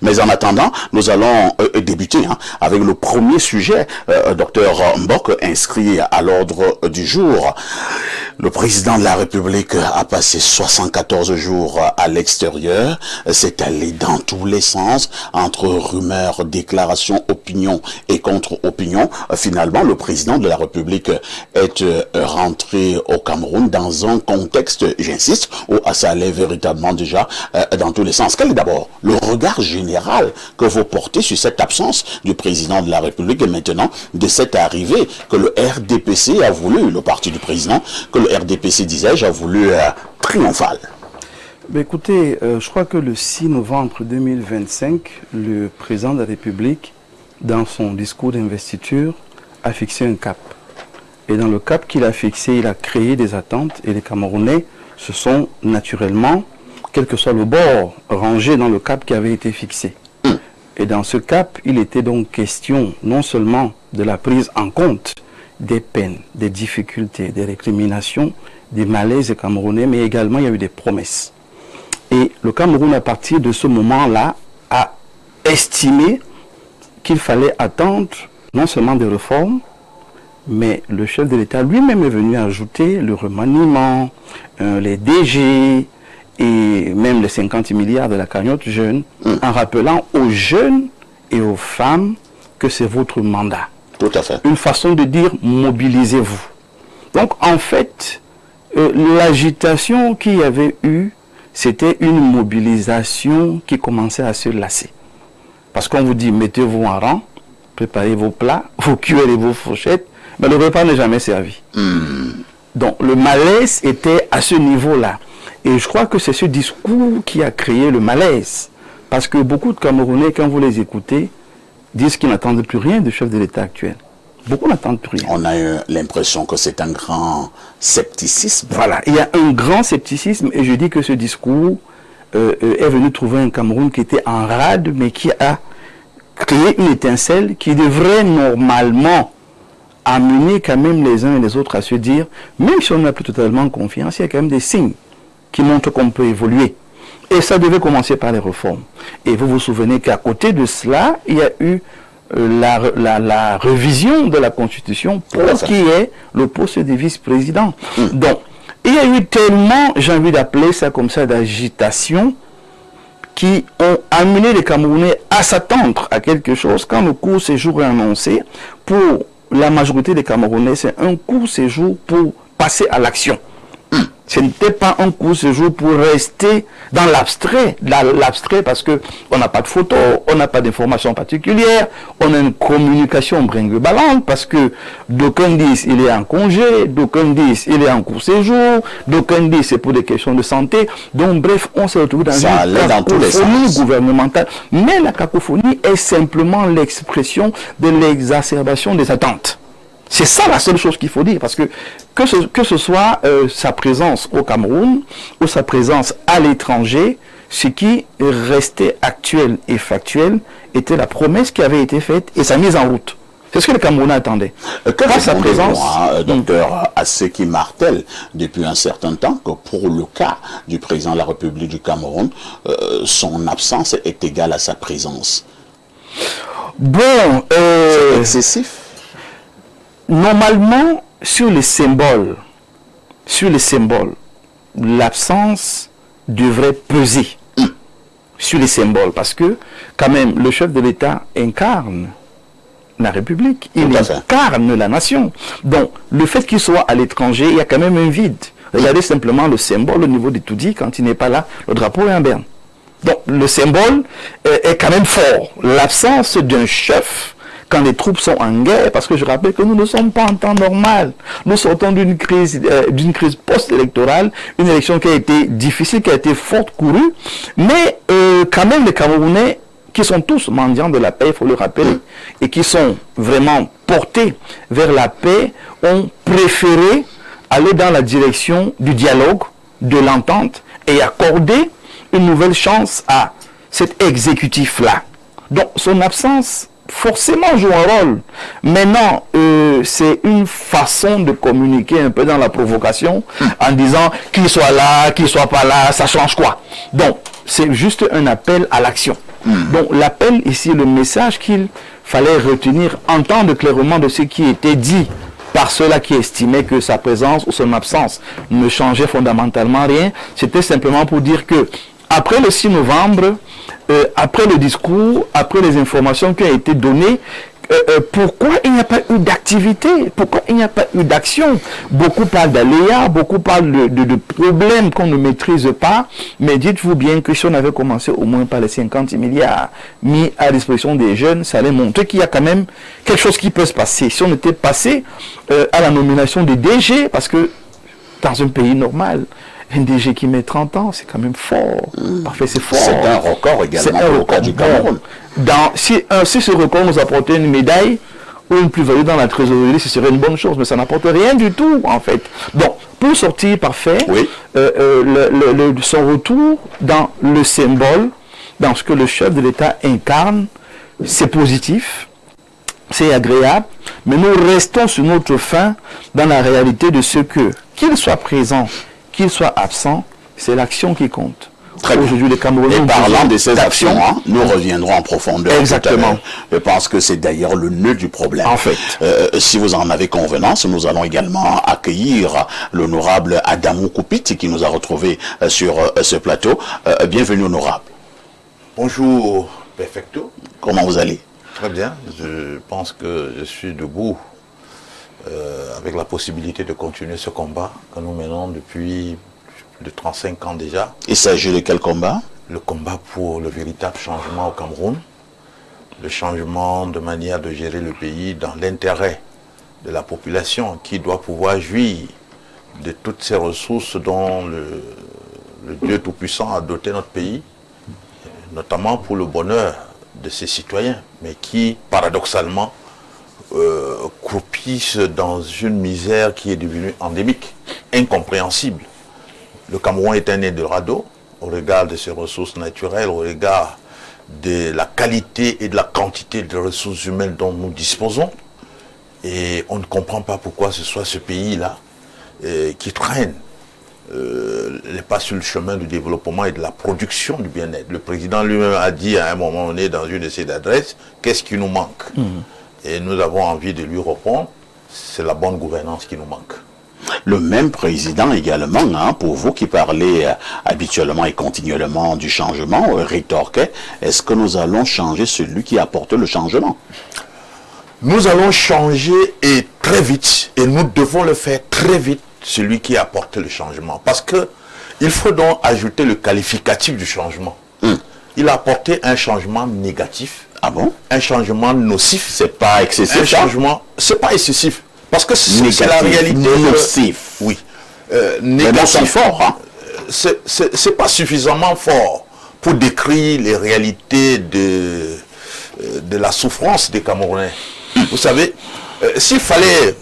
Mais en attendant, nous allons débuter avec le premier sujet, Dr Mbok, inscrit à l'ordre du jour. Le président de la République a passé 74 jours à l'extérieur, c'est allé dans tous les sens, entre rumeurs, déclarations, opinions et contre-opinions. Finalement, le président de la République est rentré au Cameroun dans un contexte, j'insiste, où ça allait véritablement déjà dans tous les sens. Quel est d'abord le regard général que vous portez sur cette absence du président de la République et maintenant de cette arrivée que le RDPC a voulu, le parti du président, que le RDPC, disais-je, a voulu triomphal? Ben écoutez, je crois que le 6 novembre 2025, le président de la République, dans son discours d'investiture, a fixé un cap. Et dans le cap qu'il a fixé, il a créé des attentes et les Camerounais se sont naturellement, quel que soit le bord, rangés dans le cap qui avait été fixé. Et dans ce cap, il était donc question non seulement de la prise en compte des peines, des difficultés, des récriminations, des malaises des Camerounais, mais également il y a eu des promesses. Et le Cameroun, à partir de ce moment-là, a estimé qu'il fallait attendre non seulement des réformes, mais le chef de l'État lui-même est venu ajouter le remaniement, les DG et même les 50 milliards de la cagnotte jeune, en rappelant aux jeunes et aux femmes que c'est votre mandat. Tout à fait. Une façon de dire mobilisez-vous. Donc en fait, l'agitation qu'il y avait eu, c'était une mobilisation qui commençait à se lasser. Parce qu'on vous dit mettez-vous en rang, préparez vos plats, vos cuillères et vos fourchettes, mais le repas n'est jamais servi. Donc le malaise était à ce niveau-là. Et je crois que c'est ce discours qui a créé le malaise. Parce que beaucoup de Camerounais, quand vous les écoutez, disent qu'ils n'attendent plus rien du chef de l'État actuel. Beaucoup n'attendent plus rien. On a eu l'impression que c'est un grand scepticisme. Voilà, il y a un grand scepticisme et je dis que ce discours est venu trouver un Cameroun qui était en rade, mais qui a créé une étincelle qui devrait normalement amener quand même les uns et les autres à se dire, même si on n'a plus totalement confiance, il y a quand même des signes qui montrent qu'on peut évoluer. Et ça devait commencer par les réformes. Et vous vous souvenez qu'à côté de cela, il y a eu la révision de la Constitution pour qui est le poste de vice-président. Donc, il y a eu tellement, j'ai envie d'appeler ça comme ça, d'agitation, qui ont amené les Camerounais à s'attendre à quelque chose quand le court séjour est annoncé. Pour la majorité des Camerounais, c'est un court séjour pour passer à l'action. Ce n'était pas un court séjour pour rester dans l'abstrait. L'abstrait parce qu'on n'a pas de photos, on n'a pas d'informations particulières, on a une communication brinque-ballante parce que d'aucuns disent il est en congé, d'aucuns disent il est en court séjour, d'aucuns disent c'est pour des questions de santé. Donc bref, on s'est retrouvé dans une cacophonie gouvernementale. Mais la cacophonie est simplement l'expression de l'exacerbation des attentes. C'est ça la seule chose qu'il faut dire, parce que ce soit sa présence au Cameroun ou sa présence à l'étranger, ce qui restait actuel et factuel était la promesse qui avait été faite et sa mise en route. C'est ce que les Camerounais attendaient. Quand sa présence, docteur, à ce qui martèle depuis un certain temps que pour le cas du président de la République du Cameroun, son absence est égale à sa présence. Bon, c'est excessif. Normalement, sur les symboles, l'absence devrait peser sur les symboles parce que, quand même, le chef de l'État incarne la République, il incarne la nation. Donc, le fait qu'il soit à l'étranger, il y a quand même un vide. Regardez simplement le symbole au niveau du Toudi, quand il n'est pas là, le drapeau est en berne. Donc, le symbole est quand même fort. L'absence d'un chef quand les troupes sont en guerre, parce que je rappelle que nous ne sommes pas en temps normal. Nous sortons d'une crise post-électorale, une élection qui a été difficile, qui a été forte courue, mais quand même les Camerounais, qui sont tous mendiants de la paix, il faut le rappeler, et qui sont vraiment portés vers la paix, ont préféré aller dans la direction du dialogue, de l'entente, et accorder une nouvelle chance à cet exécutif-là. Donc son absence forcément joue un rôle. Maintenant, c'est une façon de communiquer un peu dans la provocation en disant qu'il soit là, qu'il soit pas là, ça change quoi. Donc, c'est juste un appel à l'action. Donc l'appel ici, le message qu'il fallait retenir, entendre clairement de ce qui était dit par ceux-là qui estimaient que sa présence ou son absence ne changeait fondamentalement rien, c'était simplement pour dire que après le 6 novembre, après le discours, après les informations qui ont été données, pourquoi il n'y a pas eu d'activité? Pourquoi il n'y a pas eu d'action? Beaucoup parlent d'aléas, beaucoup parlent de problèmes qu'on ne maîtrise pas, mais dites-vous bien que si on avait commencé au moins par les 50 milliards mis à disposition des jeunes, ça allait montrer qu'il y a quand même quelque chose qui peut se passer. Si on était passé à la nomination des DG, parce que dans un pays normal, un DG qui met 30 ans, c'est quand même fort. Parfait, c'est fort. C'est un record également pour le cas du Cameroun. Si ce record nous apportait une médaille ou une plus-value dans la trésorerie, ce serait une bonne chose, mais ça n'apporte rien du tout, en fait. Donc, pour sortir parfait, oui. Son retour dans le symbole, dans ce que le chef de l'État incarne, c'est positif, c'est agréable, mais nous restons sur notre faim dans la réalité de ce que, qu'il soit présent, qu'il soit absent, c'est l'action qui compte. Aujourd'hui, les Camerounais. Et parlant de ces actions, nous reviendrons en profondeur. Exactement. Je pense que c'est d'ailleurs le nœud du problème. En fait. Si vous en avez convenance, nous allons également accueillir l'honorable Adamou Koupiti qui nous a retrouvés sur ce plateau. Bienvenue, honorable. Bonjour, Perfecto. Comment vous allez? Très bien. Je pense que je suis debout avec la possibilité de continuer ce combat que nous menons depuis de 35 ans déjà. Il s'agit de quel combat? Le combat pour le véritable changement au Cameroun, le changement de manière de gérer le pays dans l'intérêt de la population qui doit pouvoir jouir de toutes ces ressources dont le Dieu Tout-Puissant a doté notre pays, notamment pour le bonheur de ses citoyens, mais qui, paradoxalement, croupissent dans une misère qui est devenue endémique, incompréhensible. Le Cameroun est un Eldorado au regard de ses ressources naturelles, au regard de la qualité et de la quantité de ressources humaines dont nous disposons. Et on ne comprend pas pourquoi ce soit ce pays-là qui traîne les pas sur le chemin du développement et de la production du bien-être. Le président lui-même a dit à un moment donné dans une de ses adresses, qu'est-ce qui nous manque? Et nous avons envie de lui répondre, c'est la bonne gouvernance qui nous manque. Le même président également, pour vous qui parlez habituellement et continuellement du changement, rétorquait, est-ce que nous allons changer celui qui apporte le changement? Nous allons changer et très vite, et nous devons le faire très vite, celui qui apporte le changement. Parce que il faut donc ajouter le qualificatif du changement. Il a apporté un changement négatif. Ah bon? Un changement nocif. C'est pas excessif? Un changement, c'est pas excessif. Parce que c'est la réalité. Nocif. Oui. Négatif. C'est fort, hein? C'est pas suffisamment fort pour décrire les réalités de la souffrance des Camerounais. Vous savez, s'il fallait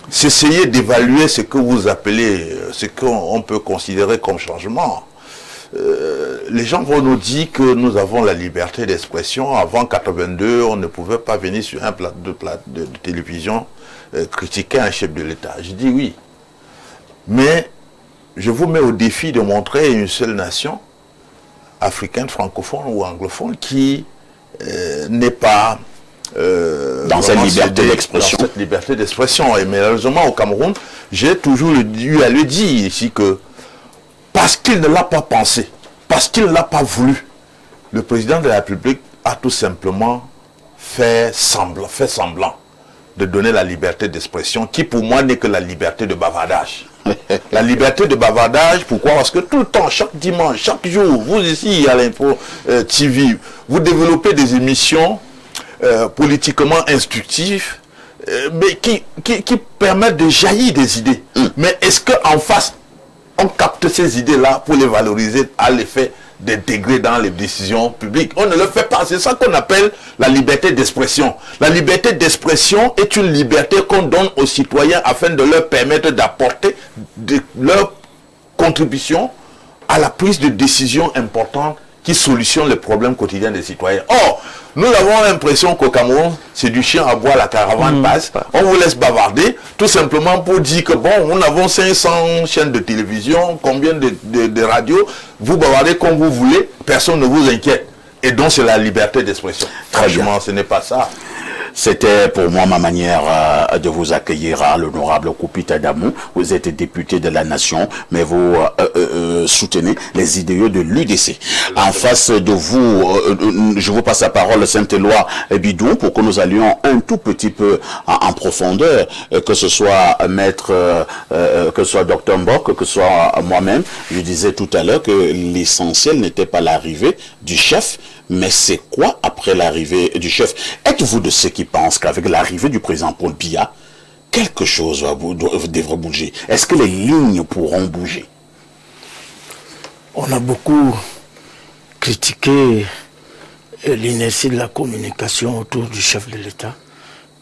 s'essayer d'évaluer ce que vous appelez, ce qu'on peut considérer comme changement, les gens vont nous dire que nous avons la liberté d'expression. Avant 82, on ne pouvait pas venir sur un plateau de télévision critiquer un chef de l'État. Je dis oui. Mais je vous mets au défi de montrer une seule nation, africaine, francophone ou anglophone, qui n'est pas dans cette liberté d'expression. Dans cette liberté d'expression. Et malheureusement, au Cameroun, j'ai toujours eu à le dire ici que parce qu'il ne l'a pas pensé, parce qu'il ne l'a pas voulu, le président de la République a tout simplement fait semblant de donner la liberté d'expression, qui pour moi n'est que la liberté de bavardage. La liberté de bavardage, pourquoi? Parce que tout le temps, chaque dimanche, chaque jour, vous ici à l'Info TV, vous développez des émissions politiquement instructives, mais qui permettent de jaillir des idées. Mais est-ce qu'en face, on capte ces idées-là pour les valoriser à l'effet d'intégrer dans les décisions publiques? On ne le fait pas. C'est ça qu'on appelle la liberté d'expression. La liberté d'expression est une liberté qu'on donne aux citoyens afin de leur permettre d'apporter leur contribution à la prise de décisions importantes qui solutionnent les problèmes quotidiens des citoyens. Or, nous avons l'impression qu'au Cameroun, c'est du chien à bois, la caravane passe. On vous laisse bavarder, tout simplement pour dire que bon, nous avons 500 chaînes de télévision, combien de radios, vous bavardez comme vous voulez, personne ne vous inquiète. Et donc c'est la liberté d'expression. Franchement, ce n'est pas ça. C'était pour moi ma manière de vous accueillir à l'honorable Koupita Damou. Vous êtes député de la nation, mais vous soutenez les idéaux de l'UDC. En face de vous, je vous passe la parole, Saint-Éloi Bidou, pour que nous allions un tout petit peu en profondeur, que ce soit maître, que ce soit Dr Mbok, que ce soit moi-même. Je disais tout à l'heure que l'essentiel n'était pas l'arrivée du chef, mais c'est quoi après l'arrivée du chef? Êtes-vous de ceux qui pensent qu'avec l'arrivée du président Paul Biya, quelque chose devrait bouger? Est-ce que les lignes pourront bouger? On a beaucoup critiqué l'inertie de la communication autour du chef de l'État,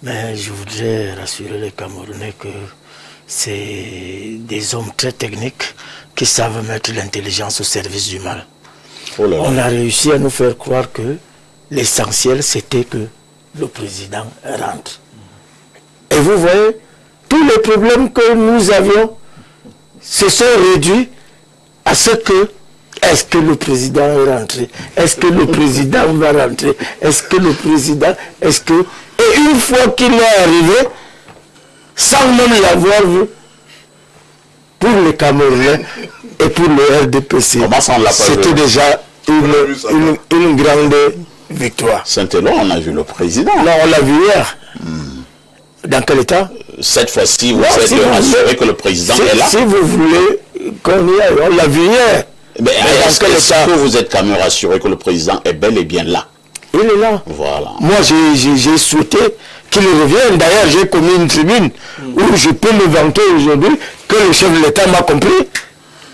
mais je voudrais rassurer les Camerounais que c'est des hommes très techniques qui savent mettre l'intelligence au service du mal. Oh là là. On a réussi à nous faire croire que l'essentiel c'était que le président rentre. Et vous voyez, tous les problèmes que nous avions se sont réduits à ce que est-ce que le président est rentré? Est-ce que le président va rentrer? Est-ce que le président... Est-ce que... Et une fois qu'il est arrivé, sans même l'avoir vu, pour les Camerounais et pour le RDPC, c'était déjà une grande victoire. Saint-Éloi, on a vu le président. Non, on l'a vu hier. Dans quel état? Cette fois-ci, vous êtes assuré que le président est là? Si vous voulez qu'on y aille, on l'a vu hier. Mais est-ce que vous êtes quand même rassuré que le président est bel et bien là? Il est là. Voilà. Moi, j'ai souhaité qu'il revienne. D'ailleurs, j'ai commis une tribune où je peux me vanter aujourd'hui que le chef de l'État m'a compris.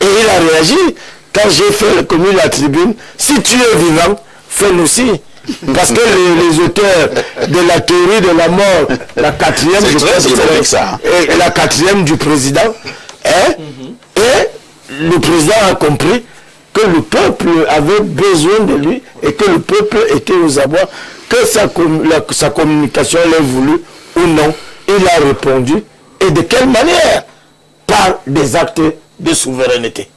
Et il a réagi. Quand j'ai commis la tribune, si tu es vivant, fais-le aussi. Parce que les auteurs de la théorie de la mort, la quatrième, je pense, et la quatrième du président, et le président a compris que le peuple avait besoin de lui et que le peuple était aux abois, que sa communication l'ait voulu ou non, il a répondu. Et de quelle manière? Par des actes de souveraineté.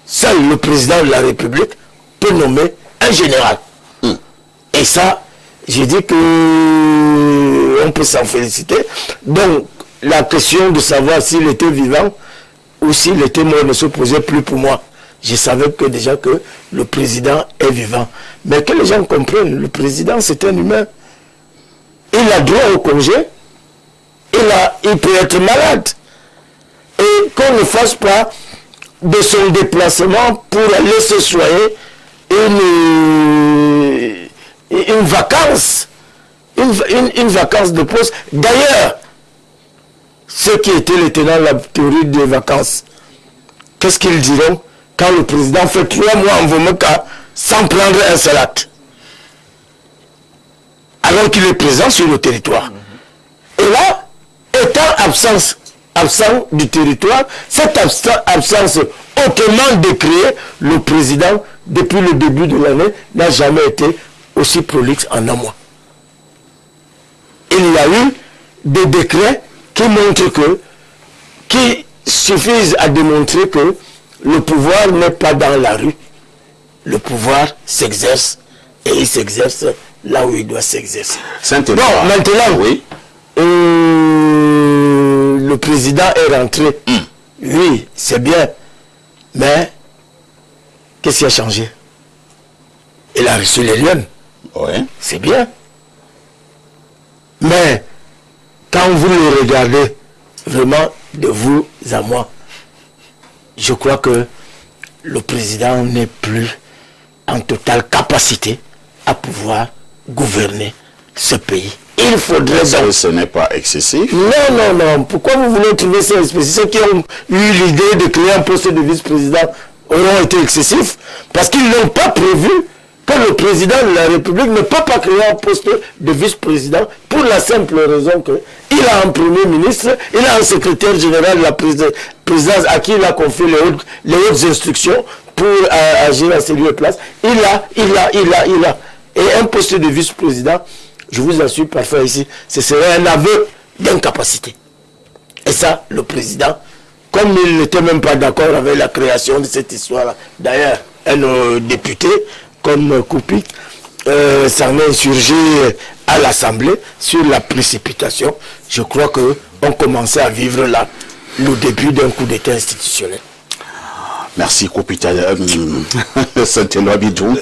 Seul le président de la République peut nommer un général. Et ça, j'ai dit que on peut s'en féliciter. Donc, la question de savoir s'il était vivant ou s'il était mort ne se posait plus pour moi. Je savais que déjà que le président est vivant. Mais que les gens comprennent, le président c'est un humain. Il a droit au congé. Il peut être malade. Et qu'on ne fasse pas de son déplacement pour aller se soigner une vacance. Une vacance de poste. D'ailleurs, ceux qui étaient les tenants de la théorie des vacances, qu'est-ce qu'ils diront quand le président fait 3 mois en Vomeka sans prendre un seul acte, alors qu'il est présent sur le territoire? Et là, étant absent du territoire, cette absence hautement décriée, le président, depuis le début de l'année, n'a jamais été aussi prolixe en un mois. Il y a eu des décrets qui suffisent à démontrer que le pouvoir n'est pas dans la rue. Le pouvoir s'exerce et il s'exerce là où il doit s'exercer. Bon, maintenant, oui. Le président est rentré. Oui, c'est bien. Mais, qu'est-ce qui a changé? Il a reçu les lions. Oui. C'est bien. Mais, quand vous le regardez, vraiment, de vous à moi, je crois que le président n'est plus en totale capacité à pouvoir gouverner ce pays. Il faudrait donc... Ce n'est pas excessif. Non. Pourquoi vous voulez trouver ça excessif? Ceux qui ont eu l'idée de créer un poste de vice-président auront été excessifs parce qu'ils n'ont pas prévu que le président de la République ne peut pas créer un poste de vice-président pour la simple raison qu'il a un premier ministre, il a un secrétaire général de la présidence à qui il a confié les hautes instructions pour agir à ses lieux de place. Il a. Et un poste de vice-président, je vous assure parfois ici, ce serait un aveu d'incapacité. Et ça, le président, comme il n'était même pas d'accord avec la création de cette histoire-là, d'ailleurs, un député comme Koupi s'en est insurgé à l'Assemblée sur la précipitation, je crois qu'on commençait à vivre là le début d'un coup d'État institutionnel. Merci, Kopita Saint-Éloi Bidou.